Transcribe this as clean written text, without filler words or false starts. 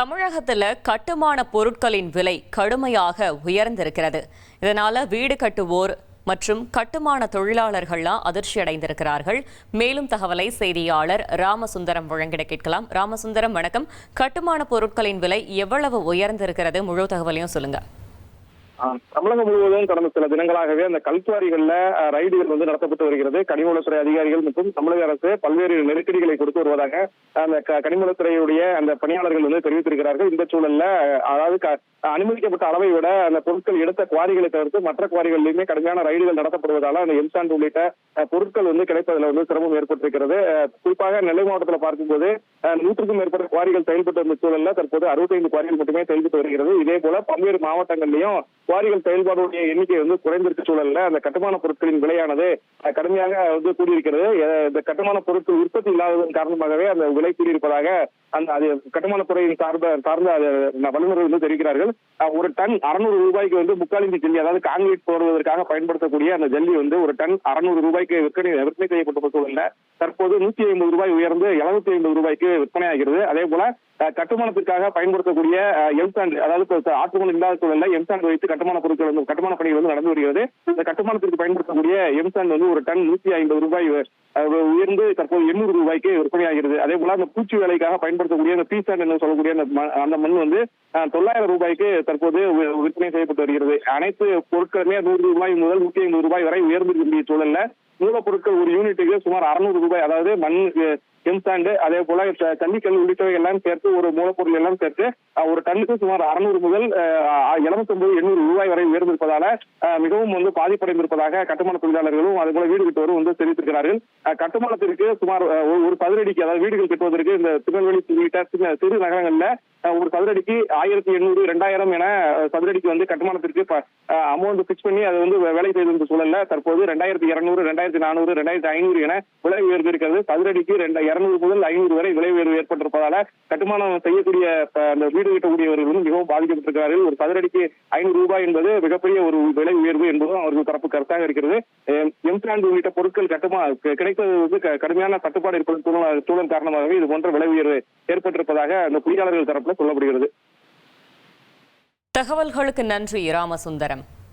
தமிழகத்தில் கட்டுமான பொருட்களின் விலை கடுமையாக உயர்ந்திருக்கிறது. இதனால வீடு கட்டுவோர் மற்றும் கட்டுமான தொழிலாளர்கள்லாம் அதிர்ச்சி அடைந்திருக்கிறார்கள். மேலும் தகவலை செய்தியாளர் ராமசுந்தரம் வழங்கிட கேட்கலாம். ராமசுந்தரம், வணக்கம். கட்டுமான பொருட்களின் விலை எவ்வளவு உயர்ந்திருக்கிறது? முழு தகவலையும் சொல்லுங்க. தமிழகம் முழுவதும் கடந்த சில தினங்களாகவே அந்த கல்குவாரிகள்ல ரைடுகள் நடத்தப்பட்டு வருகிறது. கனிமவளத்துறை அதிகாரிகள் மற்றும் தமிழக அரசு பல்வேறு நெருக்கடிகளை கொடுத்து வருவதாக அந்த கனிமவளத்துறையுடைய அந்த பணியாளர்கள் தெரிவித்திருக்கிறார்கள். இந்த சூழல்ல அதாவது அனுமதிக்கப்பட்ட அளவை விட அந்த பொருட்கள் எடுத்த குவாரிகளை தவிர்த்து மற்ற குவாரிகளிலுமே கடுமையான ரைடுகள் நடத்தப்படுவதால அந்த எம்சாண்ட் உள்ளிட்ட பொருட்கள் கிடைப்பதில் சிரமம் ஏற்பட்டிருக்கிறது. குறிப்பாக நெல்லை மாவட்டத்தில் பார்க்கும்போது 100க்கும் மேற்பட்ட குவாரிகள் செயல்பட்டு வந்த சூழல்ல தற்போது 65 குவாரிகள் மட்டுமே செயல்பட்டு வருகிறது. இதே போல பல்வேறு மாவட்டங்களிலும் குவாரிகள் செயல்பாடுடைய எண்ணிக்கை குறைந்திருக்க சூழல்ல அந்த கட்டுமான பொருட்களின் விலையானது கடுமையாக கூடியிருக்கிறது. இந்த கட்டுமான பொருட்கள் உற்பத்தி இல்லாததன் காரணமாகவே அந்த விலை கூடியிருப்பதாக அந்த கட்டுமான துறையின் சார்ந்த வல்லுநர்கள் தெரிவிக்கிறார்கள். ஒரு டன் 600 ரூபாய்க்கு முக்கால் இன்ச்சு ஜல்லி, அதாவது கான்கிரீட் போடுவதற்காக பயன்படுத்தக்கூடிய அந்த ஜல்லி ஒரு டன் 600 ரூபாய்க்கு விற்பனை செய்யப்பட்ட சூழல்ல தற்போது 150 ரூபாய் உயர்ந்து 750 ரூபாய்க்கு விற்பனையாகிறது. அதே போல கட்டுமானத்திற்காக பயன்படுத்தக்கூடிய எம்சாண்ட், அதாவது ஆற்றுமணல் இல்லாத சூழல்ல எம்சாண்ட் வைத்து கட்டுமான பொருட்கள் கட்டுமான பணிகள் நடந்து வருகிறது. இந்த கட்டுமானத்திற்கு பயன்படுத்தக்கூடிய எம்சாண்ட் ஒரு டன் 150 ரூபாய் உயர்ந்து தற்போது 800 ரூபாய்க்கு விற்பனையாகிறது. அதே போல அந்த பூச்சி வேலைக்காக பயன்படுத்தக்கூடிய அந்த பீசாண்ட் என்று சொல்லக்கூடிய அந்த மண் 900 ரூபாய்க்கு தற்போது விற்பனை செய்யப்பட்டு வருகிறது. அனைத்து பொருட்களுமே 100 ரூபாய் முதல் 150 ரூபாய் வரை உயர்ந்திருக்கின்ற சூழல்ல மூலப்பொருட்கள் ஒரு யூனிட்டுக்கு சுமார் 600 ரூபாய், அதாவது மண், எம்சாண்ட், அதே போல தண்ணிக்கல் உள்ளிட்டவை எல்லாம் சேர்த்து ஒரு மூலப்பொருள் எல்லாம் சேர்த்து ஒரு டன்னுக்கு சுமார் 600 முதல் 750-800 ரூபாய் வரை உயர்ந்திருப்பதால மிகவும் பாதிப்படைந்திருப்பதாக கட்டுமான தொழிலாளர்களும் அதுபோல வீடு கட்டுவோரும் தெரிவித்திருக்கிறார்கள். கட்டுமானத்திற்கு சுமார் ஒரு சதுரடிக்கு, அதாவது வீடுகள் கட்டுவதற்கு இந்த திருநெல்வேலி உள்ளிட்ட சிறு நகரங்கள்ல ஒரு சதுரடிக்கு 1800, 2000 என சதுரடிக்கு கட்டுமானத்திற்கு அமௌண்ட் பிக்ஸ் பண்ணி அது வேலை செய்திருந்த சூழல்ல தற்போது 2200, 2400, 2500 என விலை உயர்ந்திருக்கிறது. சதுரடிக்கு 200 முதல் 500 வரை விலை உயர்வு ஏற்பட்டிருப்பதால கட்டுமானம் செய்யக்கூடிய அந்த வீடு கட்டக்கூடியவர்கள் மிகவும் பாதிக்கப்பட்டிருக்கிறார்கள். ஒரு சதுரடிக்கு 500 ரூபாய் என்பது மிகப்பெரிய ஒரு விலை உயர்வு என்பதும் அவர்கள் தரப்பு கருத்தாக இருக்கிறது. எம்சாண்ட் உள்ளிட்ட பொருட்கள் கிடைப்பது கடுமையான தட்டுப்பாடு இருப்பது சூழல் காரணமாகவே இது போன்ற விலை உயர்வு ஏற்பட்டிருப்பதாக அந்த பொறியாளர்கள் தரப்புல சொல்லப்படுகிறது. தகவல்களுக்கு நன்றி ராமசுந்தரம்.